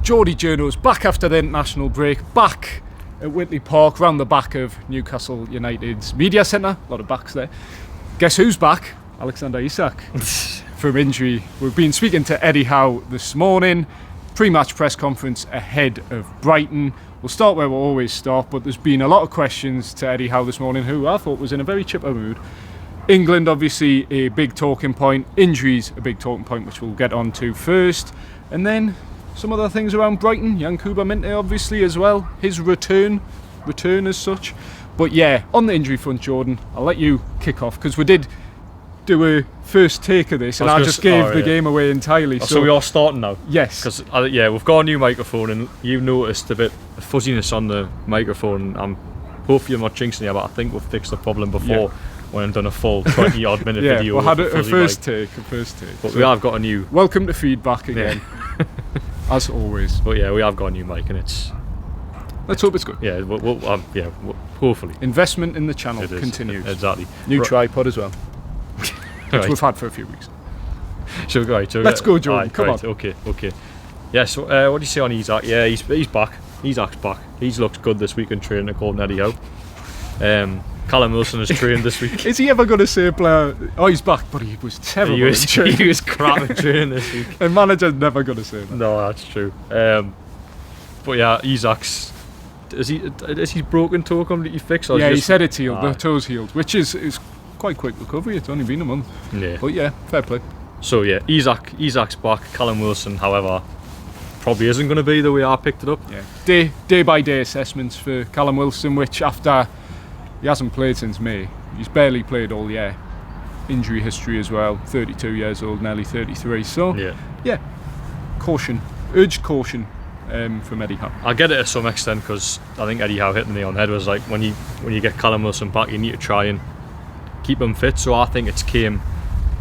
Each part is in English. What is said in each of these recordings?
Geordie Journos back after the international break, back at Whitley Park, round the back of Newcastle United's media centre. A lot of backs there. Guess who's back? Alexander Isak from injury. We've been speaking to Eddie Howe this morning, pre-match press conference ahead of Brighton. We'll start where we'll always start, but there's been a lot of questions to Eddie Howe this morning, who I thought was in a very chipper mood. England, obviously, a big talking point. Injuries, a big talking point, which we'll get on to first. And then some other things around Brighton. Yankuba Minteh, obviously, as well. His return as such. But yeah, on the injury front, Jordan, I'll let you kick off, because we did do a first take of this, and I just gave the game away entirely. So we are starting now? Yes. Because, we've got a new microphone, and you noticed a bit of fuzziness on the microphone. Hopefully I'm not jinxing you, but I think we've fixed the problem before when I've done a full 20-odd minute video. We had a first take. But we have got a new... Welcome to feedback again, as always. But yeah, we have got a new mic, and it's... Let's hope it's good. Yeah, hopefully. Investment in the channel continues. Exactly. New tripod as well, which we've had for a few weeks. Let's go, Jordan. Come on. Okay. Yeah, so what do you say on Isak? Yeah, he's back. Isak's back. He's looked good this week in training, according to Eddie Howe. Callum Wilson has trained this week. Is he ever going to say a player, oh, he's back, but he was terrible in training. He was crap in training this week. And manager's never going to say that. No, that's true. But yeah, Isak's... Is his broken toe completely fixed? Yeah, he said it's healed. The toe's healed, which is quite quick recovery. It's only been a month. Yeah. But yeah, fair play. So yeah, Isak's back. Callum Wilson, however, probably isn't going to be the way I picked it up. Yeah. Day by day assessments for Callum Wilson, which after he hasn't played since May, he's barely played all year. Injury history as well. 32 years old, nearly 33. So yeah, caution, urged caution. From Eddie Howe. I get it to some extent, because I think Eddie Howe hit the nail on the head. Was like, when you get Callum Wilson back, you need to try and keep him fit. So I think it's came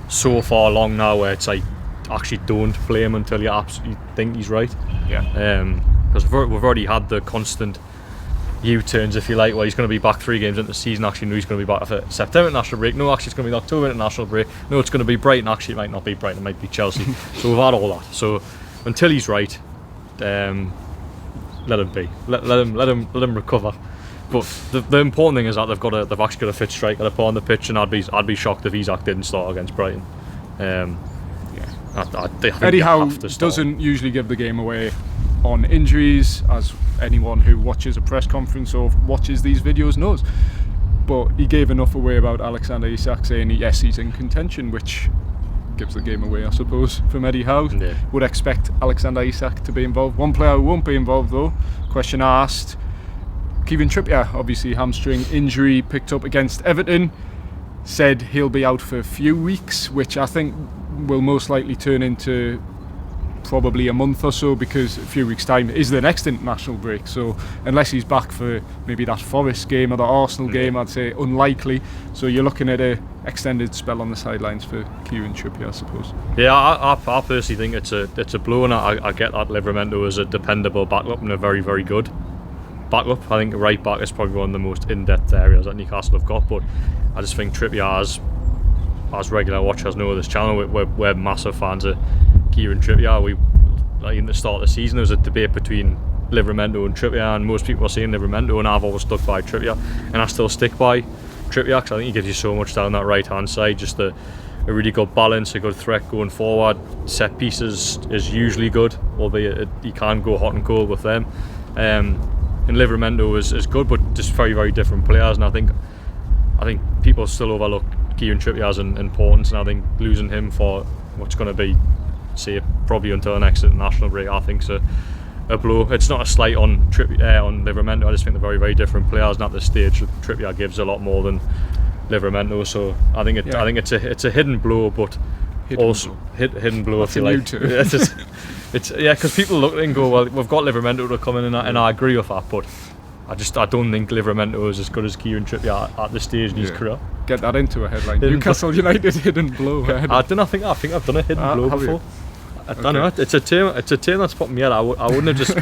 so far along now where it's like, actually don't play him until you absolutely think he's right. Yeah. Because we've already had the constant U-turns, if you like, where he's going to be back 3 games into the season. Actually, no, he's going to be back for September international break. No, actually, it's going to be the October international break. No, it's going to be Brighton. Actually, it might not be Brighton. It might be Chelsea. So we've had all that. So until he's right, let him be. Let him recover. But the important thing is that they've actually got a fit striker to put on the pitch, and I'd be shocked if Isak didn't start against Brighton. Eddie Howe doesn't usually give the game away on injuries, as anyone who watches a press conference or watches these videos knows. But he gave enough away about Alexander Isak, saying yes, he's in contention, which gives the game away, I suppose, from Eddie Howe. Yeah. Would expect Alexander Isak to be involved. One player who won't be involved, though, question I asked, Kevin Trippier, obviously hamstring injury picked up against Everton, said he'll be out for a few weeks, which I think will most likely turn into probably a month or so, because a few weeks' time is the next international break. So unless he's back for maybe that Forest game or the Arsenal game, I'd say unlikely. So you're looking at a extended spell on the sidelines for Kieran Trippier, I suppose. Yeah, I personally think it's a blow, and I get that Livramento is a dependable backup and a very, very good backup. I think right back is probably one of the most in-depth areas that Newcastle have got, but I just think Trippier, as regular watchers know of this channel, we're massive fans of Kieran Trippier. In the start of the season, there was a debate between Livramento and Trippier, and most people are saying Livramento, and I've always stuck by Trippier, and I still stick by Trippier, because I think he gives you so much down that right hand side. Just a really good balance, a good threat going forward. Set pieces is usually good, albeit he can go hot and cold with them. And Livramento is good, but just very, very different players. And I think people still overlook Kieran Trippier's importance, and I think losing him for what's going to be, say, probably until the next international break, I think's a blow. It's not a slight on Livramento. I just think they're very, very different players, and at this stage Trippier gives a lot more than Livramento. So I think it's a hidden blow, but hidden blow, that's if you like. It's because people look and go, well, we've got Livramento to come in, and I agree with that, but I don't think Livramento is as good as Kieran Trippier at this stage in his career. Get that into a headline. Newcastle United hidden blow. I think I've done a hidden blow before. I don't know. It's a term that's popped in my head. I wouldn't have just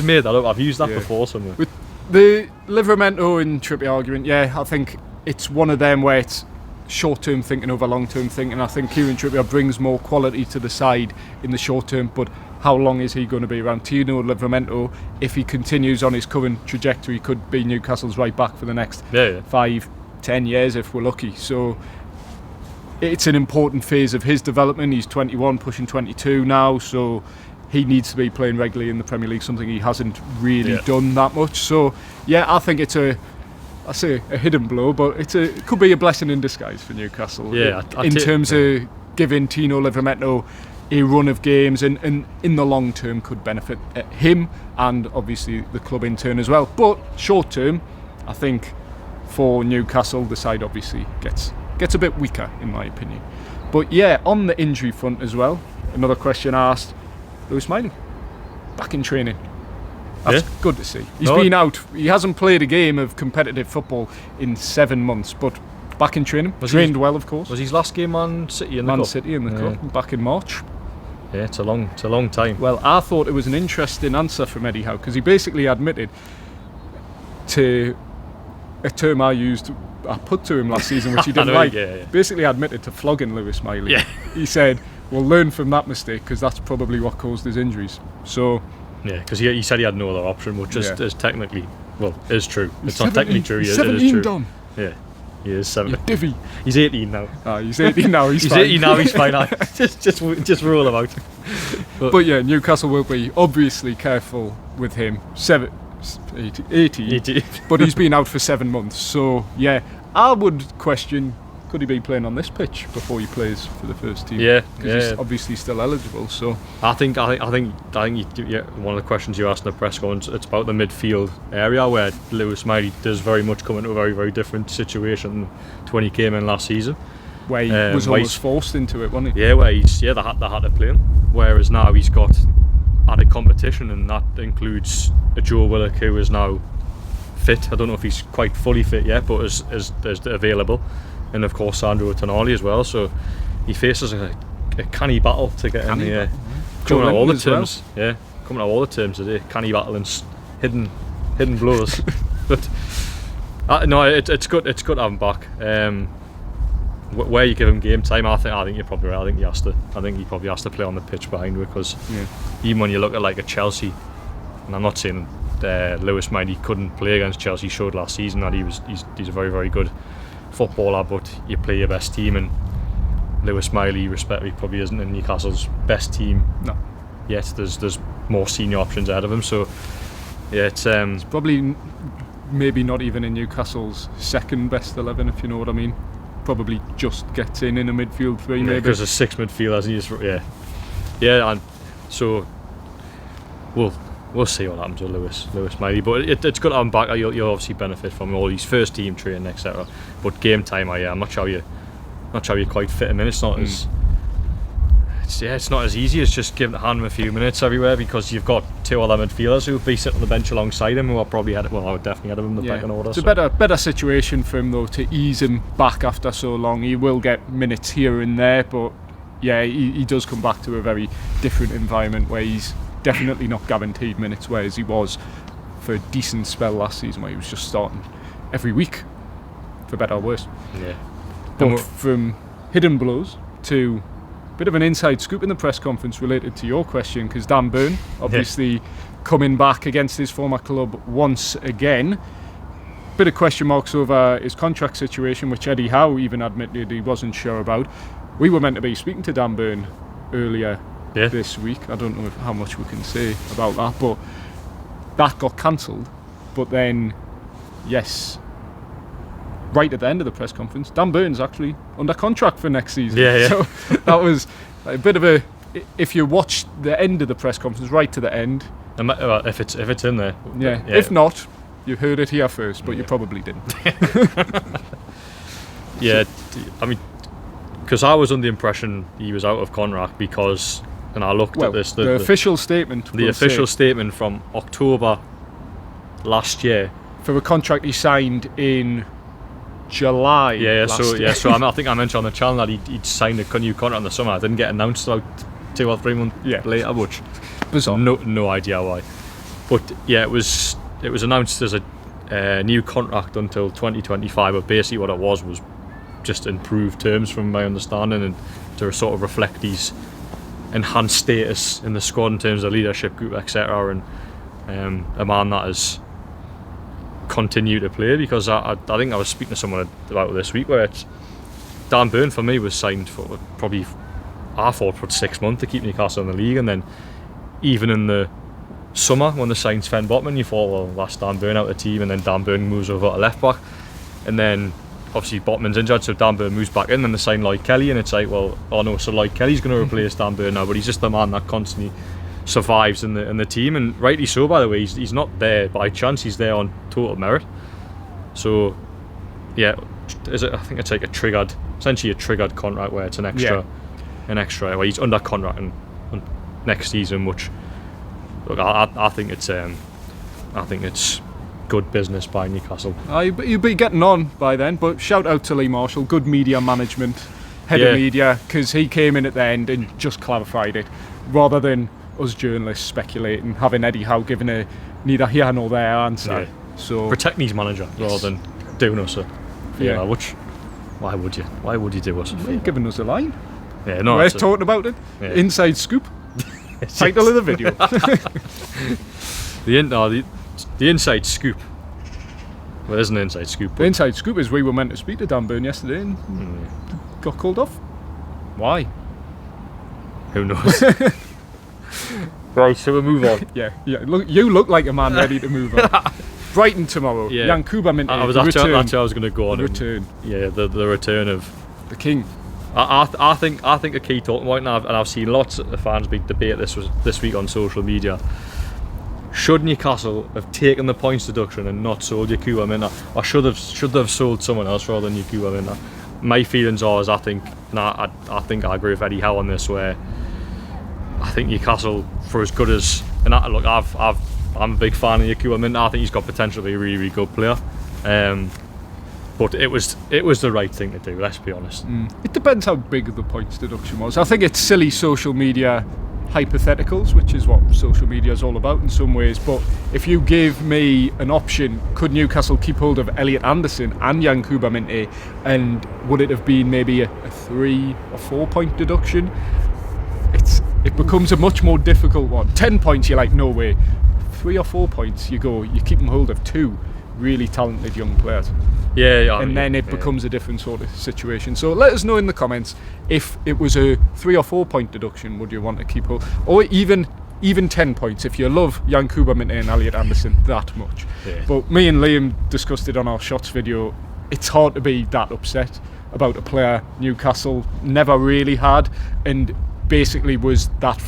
made that up. I've used that before somewhere. With the Livramento and Trippier argument, I think it's one of them where it's short-term thinking over long-term thinking. I think Kieran Trippier brings more quality to the side in the short term, but how long is he going to be around? Tino Livramento, if he continues on his current trajectory, could be Newcastle's right back for the next 5-10 years if we're lucky. So it's an important phase of his development. He's 21, pushing 22 now, so he needs to be playing regularly in the Premier League, something he hasn't really done that much. So yeah, I think it's a hidden blow, but it could be a blessing in disguise for Newcastle. Yeah, in terms of giving Tino Livramento a run of games, and in the long term could benefit him and obviously the club in turn as well. But short term, I think for Newcastle, the side obviously gets a bit weaker in my opinion. But yeah, on the injury front as well, another question asked, Lewis Miley back in training. That's good to see. He's been out. He hasn't played a game of competitive football in 7 months, but back in training. Trained well, of course. Was his last game Man City in the cup? City in the cup back in March. Yeah, it's a long time. Well, I thought it was an interesting answer from Eddie Howe, because he basically admitted to a term I put to him last season, which he didn't like. Basically admitted to flogging Lewis Miley. Yeah. He said, we'll learn from that mistake, because that's probably what caused his injuries. So yeah, because he said he had no other option, which is technically, is true. It's not 17, technically true. He's it is true. done. Yeah, he is 17. You're divvy. He's 18 now. He's 18 now. He's fine. 18 now. He's fine. just rule him out. But yeah, Newcastle will be obviously careful with him. 80. But he's been out for 7 months. So yeah, I would question, could he be playing on this pitch before he plays for the first team? Yeah, because he's obviously still eligible. So I think one of the questions you asked in the press conference, it's about the midfield area where Lewis Miley does very much come into a very, very different situation to when he came in last season, where he was almost forced into it, wasn't he? Yeah, where they had to play him. Whereas now he's got added competition, and that includes a Joe Willock who is now fit. I don't know if he's quite fully fit yet, but is available. And of course Sandro Tonali as well, so he faces a canny battle to get in the coming out all the terms. Well. Yeah, coming out all the terms today. Canny battle and hidden blows. But no, it's good to have him back. Where you give him game time, I think you're probably right. I think he probably has to play on the pitch behind, because even when you look at like a Chelsea, and I'm not saying Lewis Miley couldn't play against Chelsea, showed last season that he's a very, very good footballer, but you play your best team, and Lewis Miley respectively probably isn't in Newcastle's best team. No. Yes, there's more senior options ahead of him, so yeah, it's probably maybe not even in Newcastle's second best 11, if you know what I mean. Probably just gets in a midfield three, maybe. Because there's 6 midfielders, and and so we'll see what happens with Lewis Miley, but it's good to have him back. You'll obviously benefit from all his first team training, etc. But game time, I'm not sure you quite fit him in. It's not it's not as easy as just giving him a few minutes everywhere, because you've got 2 other midfielders who'll be sitting on the bench alongside him, who are probably I would definitely ahead of him in the pecking order. It's a better situation for him though, to ease him back after so long. He will get minutes here and there, but yeah, he does come back to a very different environment where he's definitely not guaranteed minutes, whereas he was for a decent spell last season where he was just starting every week, for better or worse. Yeah. But from hidden blows to a bit of an inside scoop in the press conference related to your question, because Dan Burn obviously coming back against his former club once again. Bit of question marks over his contract situation, which Eddie Howe even admitted he wasn't sure about. We were meant to be speaking to Dan Burn earlier this week. I don't know how much we can say about that, but that got cancelled. But then, yes, right at the end of the press conference, Dan Burn's actually under contract for next season. So that was a bit of a, if you watched the end of the press conference right to the end, if it's in there, if not, you heard it here first, but you probably didn't. I mean, because I was under the impression he was out of contract, because, and I looked at this, the official statement. The official statement from October last year, for a contract he signed in July. So I think I mentioned on the channel that he'd signed a new contract in the summer. It didn't get announced about 2 or 3 months later, which bizarre. No idea why. But yeah, it was announced as a new contract until 2025. But basically, what it was just improved terms, from my understanding, and to sort of reflect his enhanced status in the squad in terms of leadership group, etc. And a man that has continued to play, because I think I was speaking to someone about it this week, where Dan Burn for me was signed for probably, I thought, for 6 months to keep Newcastle in the league, and then even in the summer when they signed Sven Botman, you thought, well, that's Dan Burn out of the team, and then Dan Burn moves over to left back, and then obviously Botman's injured, so Dan Burn moves back in, and they sign Lloyd Kelly, and it's like, well, oh no, so Lloyd Kelly's going to replace Dan Burn now, but he's just the man that constantly survives in the team, and rightly so, by the way. He's not there by chance, he's there on total merit. So yeah, I think it's like essentially a triggered contract, where it's an extra where he's under contract and next season, which, look, I think it's good business by Newcastle. You'll be getting on by then, but shout out to Lee Marshall, good media management, head of media, because he came in at the end and just clarified it, rather than us journalists speculating, having Eddie Howe giving a neither here nor there answer. Yeah. So protecting his manager rather than doing us a favour, which, why would you do us a favour? Giving us a line. Yeah, no, we're talking about it. Yeah. Inside scoop. Title of the video. The inside scoop. Well, there's an inside scoop. The inside scoop is we were meant to speak to Dan Burn yesterday and got called off. Why? Who knows? Right, so we'll move on. Yeah. Look, you look like a man ready to move on. Brighton tomorrow. Yeah. Yankuba Minteh. That's how I was going to go on. Return. Yeah, the return of the king. I think a key talking point, and I've seen lots of fans debate this week on social media. Should Newcastle have taken the points deduction and not sold Yankuba Minteh, or should they have sold someone else rather than Yankuba Minteh? My feelings are, I think I agree with Eddie Howe on this, where I think Newcastle, for as good as, and I'm a big fan of Yankuba Minteh. I think he's got potential to be a really, really good player. But it was the right thing to do, let's be honest. It depends how big the points deduction was. I think it's silly social media hypotheticals, which is what social media is all about in some ways. But if you gave me an option, could Newcastle keep hold of Elliot Anderson and Yankuba Minteh, and would it have been maybe a 3 or 4 point deduction? It becomes a much more difficult one. 10 points, you're like, no way. 3 or 4 points, you keep them hold of 2 really talented young players. And then it becomes a different sort of situation. So let us know in the comments, if it was a 3 or 4 point deduction, would you want to keep hold, or even 10 points if you love Yankuba Minteh and Elliot Anderson that much. But me and Liam discussed it on our shots video. It's hard to be that upset about a player Newcastle never really had, and basically was that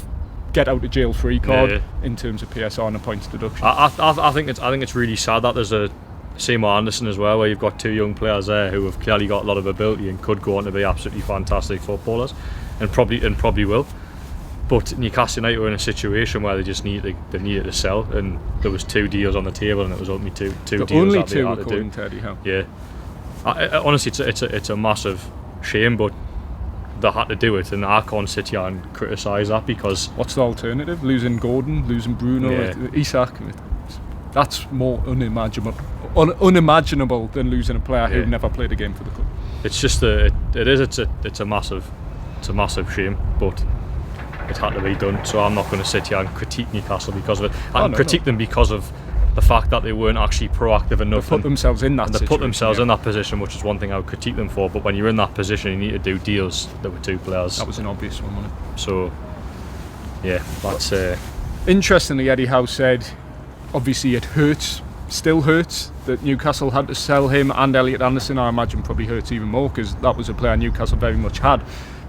get out of jail free card in terms of PSR and a points deduction. I think it's really sad that there's a same with Anderson as well, where you've got 2 young players there who have clearly got a lot of ability and could go on to be absolutely fantastic footballers, and probably will. But Newcastle United were in a situation where they just needed to sell, and there was 2 deals on the table, and it was only two deals only that they had to do. According to Eddie Howe. Yeah, honestly, it's a massive shame, but they had to do it, and I can't sit here and criticise that, because what's the alternative? Losing Gordon, losing Bruno, Isak. That's more unimaginable than losing a player who never played a game for the club. It's just it's a massive shame, but it had to be done. So I'm not going to sit here and critique Newcastle because of it. I can critique them because of the fact that they weren't actually proactive enough. They put themselves in that situation. They put themselves in that position, which is one thing I would critique them for. But when you're in that position, you need to do deals. There were 2 players. That was an obvious one, wasn't it? So, yeah, that's... Interestingly, Eddie Howe said, obviously it still hurts that Newcastle had to sell him and Elliot Anderson. I imagine probably hurts even more because that was a player Newcastle very much had.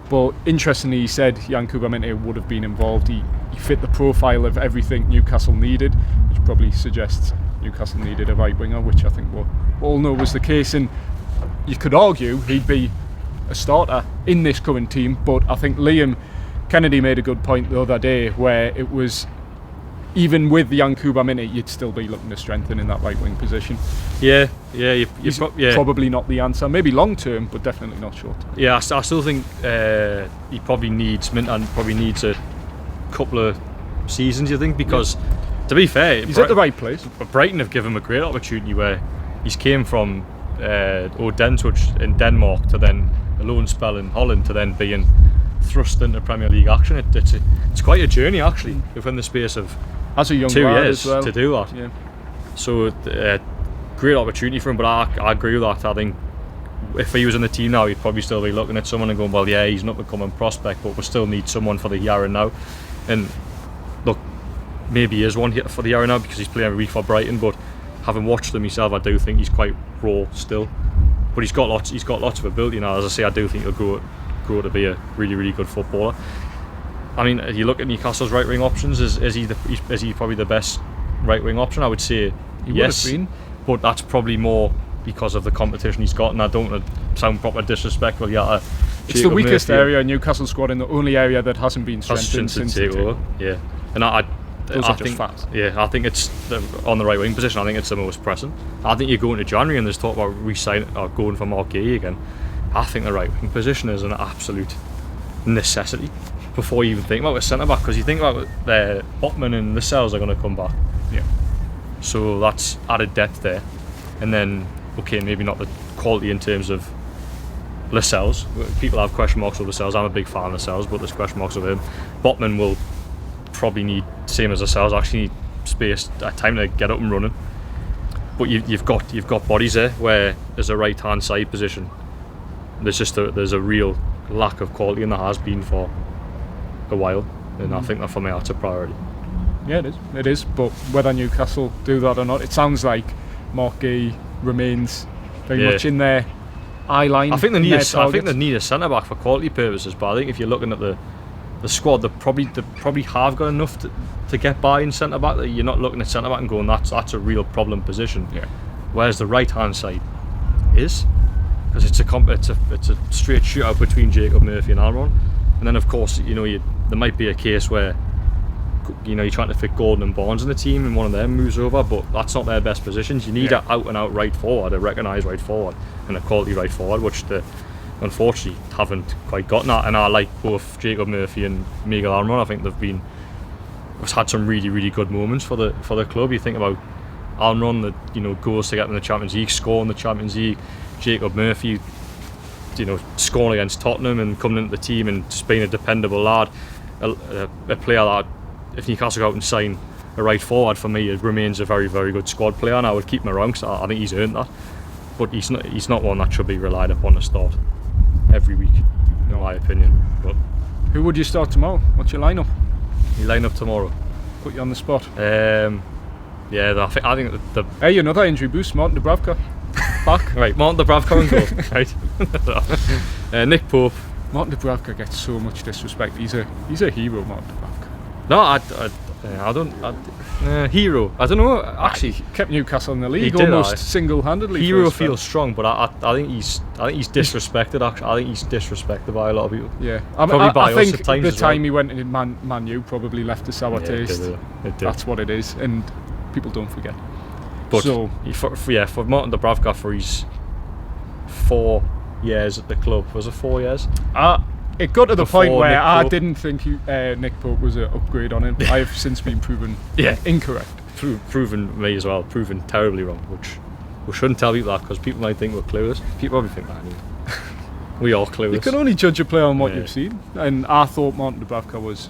But interestingly, he said Yankuba Minteh would have been involved. He fit the profile of everything Newcastle needed, which probably suggests Newcastle needed a right winger, which I think we all know was the case. And you could argue he'd be a starter in this current team, but I think Liam Kennedy made a good point the other day where it was, even with Yankuba Minteh, you'd still be looking to strengthen in that right wing position. He's probably not the answer. Maybe long term, but definitely not short term. Yeah, I still think he probably needs a couple of seasons. You think, because to be fair, he's at the right place. Brighton have given him a great opportunity where he's came from Odense in Denmark to then a loan spell in Holland to then being thrust into Premier League action. It's quite a journey actually within the space of As a young 2 lad years as well. to do that. Yeah. So great opportunity for him, but I agree with that. I think if he was in the team now, he'd probably still be looking at someone and going, well, yeah, he's not becoming prospect, but we still need someone for the here and now. And look, maybe he is one here for the here and now because he's playing every week for Brighton, but having watched him myself, I do think he's quite raw still. But he's got lots of ability now. As I say, I do think he'll grow to be a really, really good footballer. I mean, if you look at Newcastle's right wing options, is he probably the best right wing option? I would say He yes, would have been. but that's probably more because of the competition he's got, and I don't want to sound proper disrespectful. Yeah, It's the weakest area in Newcastle squad, and the only area that hasn't been strengthened since the takeover. Yeah, and I Those I are just think, facts. yeah, I think it's on the right wing position. I think it's the most pressing. I think you go into January and there's talk about re-signing or going for Marquis again. I think the right wing position is an absolute necessity before you even think about a centre back, because you think about Botman and Lascelles are going to come back. Yeah. So that's added depth there, and then okay, maybe not the quality in terms of Lascelles. People have question marks over Lascelles. I'm a big fan of Lascelles, but there's question marks over him. Botman will probably need, same as Lascelles, actually need space, time to get up and running. But you've got bodies there where there's a right hand side position. There's a real lack of quality, and there has been for a while. And I think that for me that's a priority. Yeah, it is. But whether Newcastle do that or not, it sounds like Marquis remains very much in their eye line. I think they need a centre back for quality purposes. But I think if you're looking at the squad, they probably have got enough to get by in centre back. That you're not looking at centre back and going, that's a real problem position. Yeah. Whereas the right hand side is, because it's a straight shootout between Jacob Murphy and Almiron. And then of course there might be a case where you're trying to fit Gordon and Barnes in the team and one of them moves over, but that's not their best positions. You need an out and out right forward, a recognised right forward, and a quality right forward, which they unfortunately haven't quite gotten that. And I like both Jacob Murphy and Miguel Almiron. I think they've had some really, really good moments for the club. You think about Almiron, that goals to get in the Champions League, scoring the Champions League. Jacob Murphy, scoring against Tottenham and coming into the team and just being a dependable lad, a player that if Newcastle go out and sign a right forward, for me it remains a very, very good squad player, and I would keep him around because I think he's earned that. But he's not one that should be relied upon to start every week, in my opinion. But Who would you start tomorrow? What's your lineup? you line up tomorrow. Put you on the spot. Yeah, I think the Hey, another injury boost. Martin Dubravka back. right, Martin Dubravka and goal. Right. Nick Pope. Martin Dubravka gets so much disrespect. He's a hero, Martin Dubravka. No, I don't. Hero. I don't know. Actually, He kept Newcastle in the league did, almost single-handedly. hero for his feels strong, but I think he's disrespected. Actually, I think he's disrespected by a lot of people. Yeah, Probably by I us think at times the as well. time he went in Man U probably left a sour taste. It did. That's what it is, and people don't forget. But So- for Martin Dubravka, for his 4 years at the club, was it 4 years? It got to the Before point where Nick I Pope. didn't think Nick Pope was an upgrade on him. I have since been proven incorrect. Proven me as well, proven terribly wrong, which we shouldn't tell people that because people might think we're clueless. People probably think that anyway. We are clueless. You can only judge a player on what Yeah. you've seen, and I thought Martin Dubravka was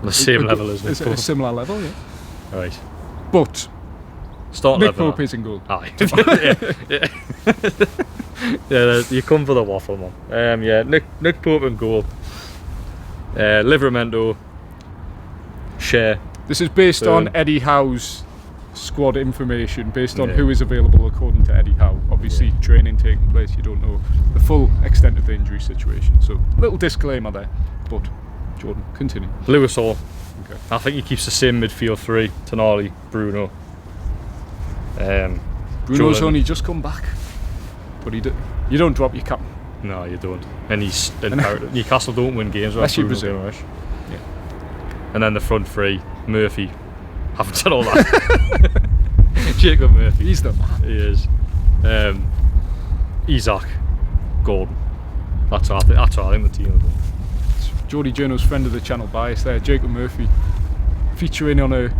the same level as Nick a Pope. similar level, yeah. Right. But Start Nick 11 Pope is in goal. Aye. Yeah, you come for the waffle, man. Nick Pope and goal. Livramento, Share. This is based on Burn. Eddie Howe's squad information, based on Yeah. who is available according to Eddie Howe. Obviously, training taking place, you don't know the full extent of the injury situation. So, little disclaimer there. But, Jordan, continue. Lewis Hall. Okay. I think he keeps the same midfield three. Tonali, Bruno. Bruno's Jordan. only just come back. But you don't drop your cap. No, you don't. And he's imperative. Newcastle don't win games Unless you Bruno's Brazil. in a rush. Yeah. And then the front three, Murphy. Haven't said all that. Jacob Murphy. He's the man. He is. Isak, Gordon. That's what I think the team will do. Geordie Journo's friend of the channel bias there, Jacob Murphy, featuring on a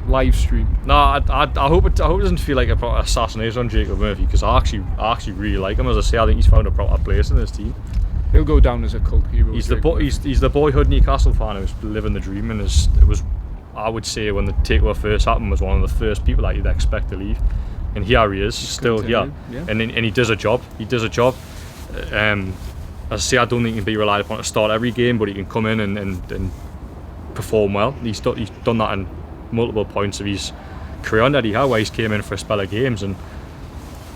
live stream. No, I hope it doesn't feel like a proper assassination on Jacob Murphy, because I actually really like him. As I say, I think he's found a proper place in this team. He'll go down as a cult hero. He's the boyhood Newcastle fan who's living the dream, and it was, I would say, when the takeover first happened, was one of the first people that you'd expect to leave, and here he is, still here, and he does a job. As I say, I don't think he can be relied upon to start every game, but he can come in and perform well. He's done that in multiple points of his career on Eddie Howe, where he's came in for a spell of games and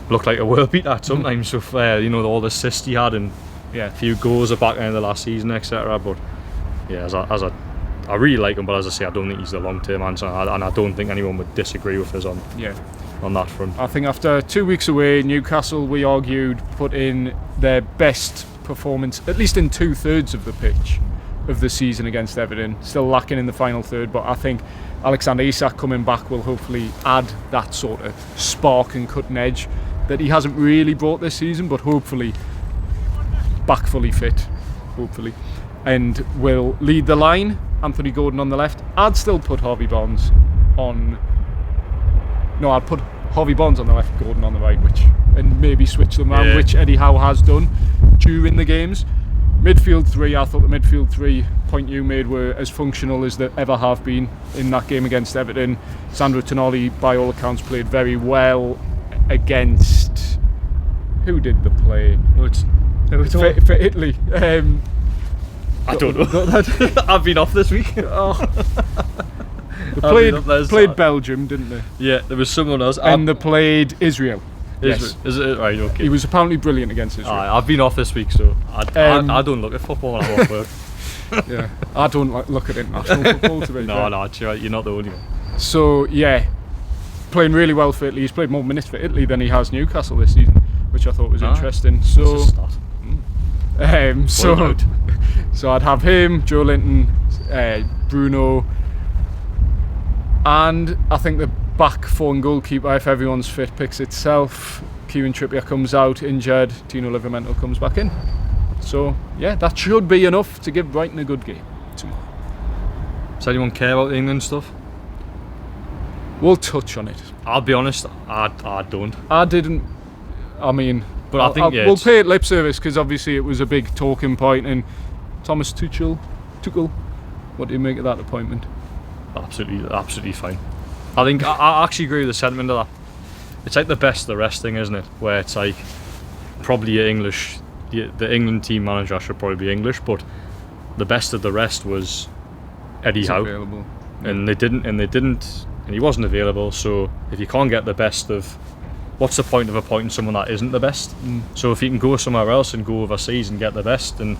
looked like a world beater sometimes with all the assists he had and a few goals at the back end of the last season, etc. But yeah, I really like him, but as I say, I don't think he's the long-term answer, and I don't think anyone would disagree with us on that front. I think after 2 weeks away, Newcastle, we argued, put in their best performance, at least in 2/3 of the pitch of the season against Everton. Still lacking in the final third, but I think Alexander Isak coming back will hopefully add that sort of spark and cutting edge that he hasn't really brought this season, but hopefully back fully fit, hopefully, and will lead the line. Anthony Gordon on the left. I'd still put Harvey Barnes on. No, I'd put Harvey Barnes on the left, Gordon on the right, and maybe switch them around, which Eddie Howe has done during the games. Midfield three, I thought the midfield three point you made were as functional as they ever have been in that game against Everton. Sandro Tonali, by all accounts, played very well against. Who did the play? For Italy. I don't know. I've been off this week. They played Belgium, didn't they? Yeah, there was someone else. And they played Israel. Yes. Is it right? Okay. He was apparently brilliant against Israel. I've been off this week, so I don't look at football when I'm off work. Yeah, I don't look at international football to be fair. No, you're not the only one. So yeah, playing really well for Italy. He's played more minutes for Italy than he has Newcastle this season, which I thought was interesting. So, so I'd have him, Joe Linton, Bruno, and I think the back four and goalkeeper, if everyone's fit, picks itself. Kieran Trippier comes out injured, Tino Livramento comes back in. So yeah, that should be enough to give Brighton a good game tomorrow. Does anyone care about the England stuff? We'll touch on it. I'll be honest, I don't. I didn't. I mean, but I think we'll pay it lip service because obviously it was a big talking point. And Thomas Tuchel, what do you make of that appointment? Absolutely fine. I think I actually agree with the sentiment of that. It's like the best of the rest thing, isn't it? Where it's like probably the England team manager should probably be English, but the best of the rest was Eddie Howe, available. And they didn't, and he wasn't available. So if you can't get the best of, what's the point of appointing someone that isn't the best? So if you can go somewhere else and go overseas and get the best, and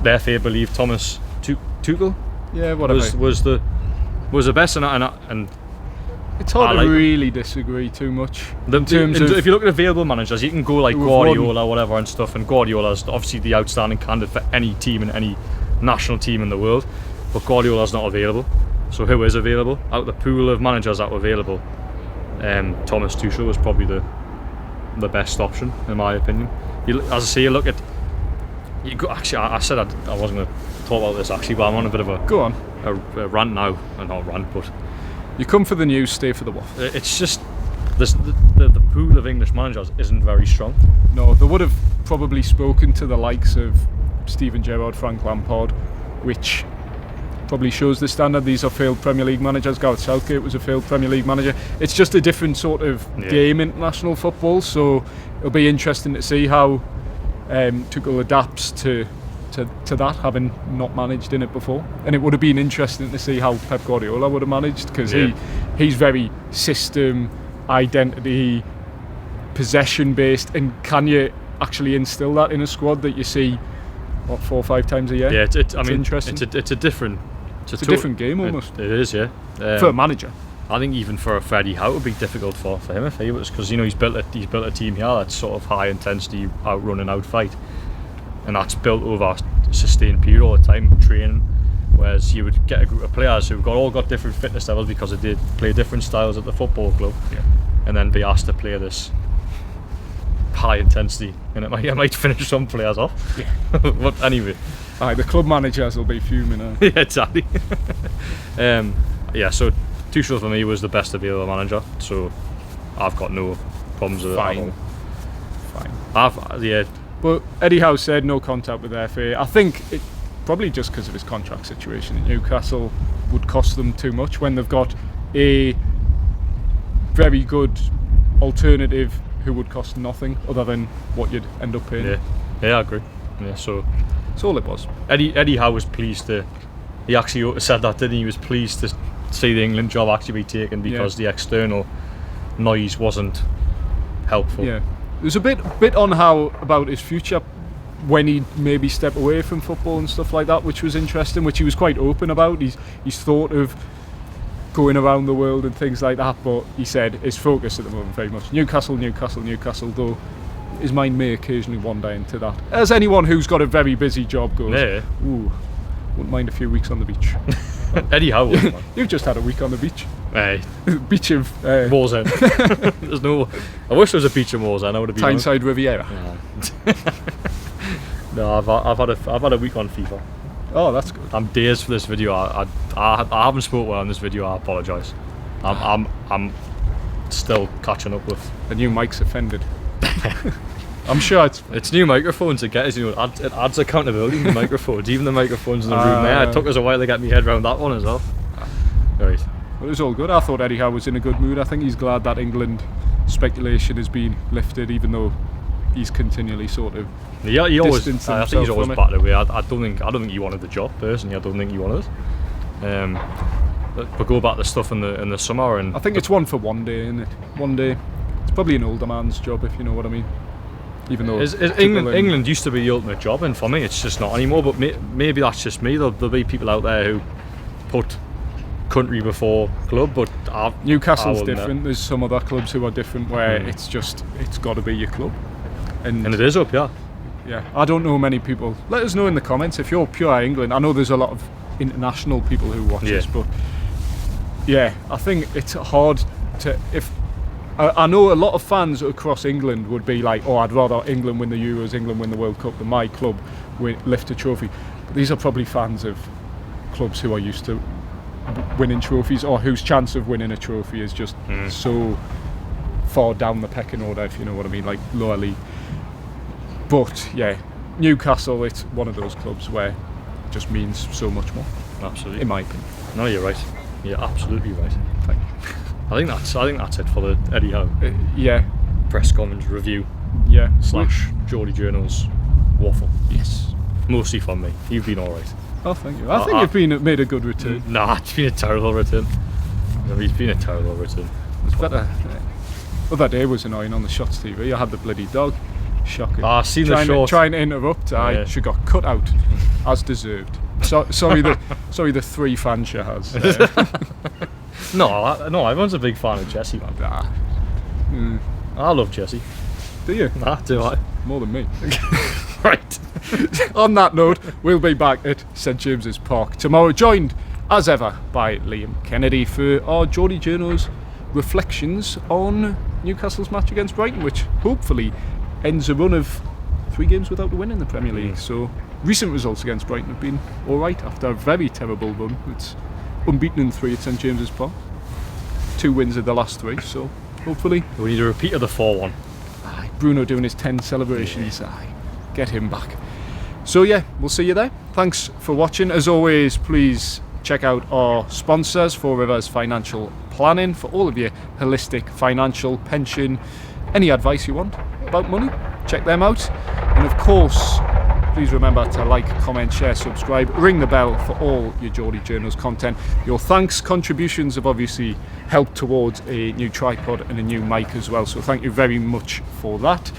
therefore I believe Thomas Tuchel, was the best, and it's hard to really disagree too much. If you look at available managers, you can go like Guardiola or whatever and stuff, and Guardiola's obviously the outstanding candidate for any team in any national team in the world, but Guardiola's not available. So who is available? Out of the pool of managers that were available, Thomas Tuchel was probably the best option in my opinion. As I say, you look at. Actually, I said I wasn't going to talk about this actually, but I'm on a bit of a rant now, and not rant, but. You come for the news, stay for the waffle. It's just the pool of English managers isn't very strong. No, they would have probably spoken to the likes of Steven Gerrard, Frank Lampard, which probably shows the standard. These are failed Premier League managers. Gareth Southgate was a failed Premier League manager. It's just a different sort of game in international football, so it'll be interesting to see how Tuchel adapts to that, having not managed in it before. And it would have been interesting to see how Pep Guardiola would have managed, because he's very system, identity, possession based, and can you actually instill that in a squad that you see 4 or 5 times a year? Yeah, it's interesting. It's a different game almost. It is, yeah. For a manager. I think even for Eddie Howe it would be difficult for him if he was, because he's built a team here that's sort of high intensity, outrun and outfight, and that's built over a sustained period all the time, training. Whereas you would get a group of players who've all got different fitness levels because they did play different styles at the football club, and then be asked to play this high intensity, and it might finish some players off. But anyway, the club managers will be fuming now. Yeah, exactly. So Tuchel for me was the best available manager, so I've got no problems with it at all. Fine. But Eddie Howe said no contact with the FA. I think it probably just because of his contract situation at Newcastle would cost them too much when they've got a very good alternative who would cost nothing other than what you'd end up paying. Yeah, I agree. Yeah, so that's all it was. Eddie Howe was pleased to. He actually said that, didn't he? He was pleased to see the England job actually be taken because the external noise wasn't helpful. Yeah, there's a bit on how about his future when he'd maybe step away from football and stuff like that, which was interesting, which he was quite open about. He's thought of going around the world and things like that, but he said his focus at the moment very much Newcastle, though his mind may occasionally wander into that. As anyone who's got a very busy job goes, ooh, wouldn't mind a few weeks on the beach. Eddie Howe wouldn't mind. You've just had a week on the beach. Hey. Beach of Wallsend. There's no. I wish there was a beach in Wallsend. I would have been Tyneside Riviera. No, I've had a week on FIFA. Oh, that's good. I'm dazed for this video. I haven't spoke well on this video. I apologise. I'm still catching up with. The new mic's offended. I'm sure it's new microphones that get us. You know, it adds accountability in the microphones. Even the microphones in the room there. It took us a while to get my head around that one as well. Right. Well, it was all good. I thought Eddie Howe was in a good mood. I think he's glad that England speculation has been lifted, even though he's continually sort of. Yeah, he always. I think he's always batted away. I don't think he wanted the job personally. I don't think he wanted it. But go back to stuff in the summer, and I think it's one for one day, isn't it? One day. It's probably an older man's job, if you know what I mean. Even though England used to be the ultimate job, and for me it's just not anymore. But maybe that's just me. There'll be people out there who put country before club, but Newcastle's different. There's some other clubs who are different, where it's got to be your club, and it is up, yeah. I don't know many people. Let us know in the comments if you're pure England. I know there's a lot of international people who watch this, but I think it's hard to. If I know a lot of fans across England would be like, oh, I'd rather England win the Euros, England win the World Cup than my club lift a trophy. But these are probably fans of clubs who are used to winning trophies, or whose chance of winning a trophy is just so far down the pecking order, if you know what I mean, like lower league. But Newcastle, it's one of those clubs where it just means so much more. Absolutely, in my opinion. No, you're right. You're absolutely right. Thank you. I think that's it for the Eddie Howe. Press conference review. / Geordie Journals waffle. Yes. Mostly from me. You've been all right. Oh, thank you. I think you've made a good return. Nah, it's been a terrible return. It's been a terrible return. It's better. Other day was annoying on the Shots TV. I had the bloody dog. Shocking. Seen the short. Trying to interrupt. She got cut out, as deserved. Sorry, the 3 fans she has. No, everyone's a big fan of Jesse, man. I love Jesse. Do you? Nah, do I? More than me. Right. On that note, we'll be back at St James's Park tomorrow, joined as ever by Liam Kennedy for our Geordie Journals reflections on Newcastle's match against Brighton, which hopefully ends a run of 3 games without a win in the Premier League. So recent results against Brighton have been alright after a very terrible run. It's unbeaten in 3 at St James's Park. 2 wins of the last 3, so hopefully we need a repeat of the 4-1. Bruno doing his 10 celebrations. Get him back. So we'll see you there. Thanks for watching. As always, please check out our sponsors, Four Rivers Financial Planning, for all of your holistic financial, pension, any advice you want about money. Check them out. And of course, please remember to like, comment, share, subscribe, ring the bell for all your Geordie Journals content. Your thanks contributions have obviously helped towards a new tripod and a new mic as well, so thank you very much for that,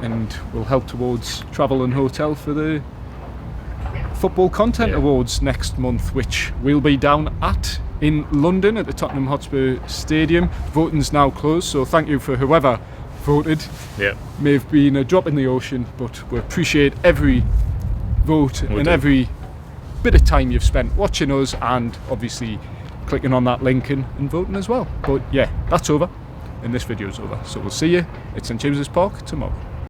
and will help towards travel and hotel for the Football Content Awards next month, which we'll be down in London at the Tottenham Hotspur Stadium. Voting's now closed, so thank you for whoever voted. May have been a drop in the ocean, but we appreciate every vote and every bit of time you've spent watching us, and obviously clicking on that link and voting as well. But that's over, and this video's over, so we'll see you at St James's Park tomorrow.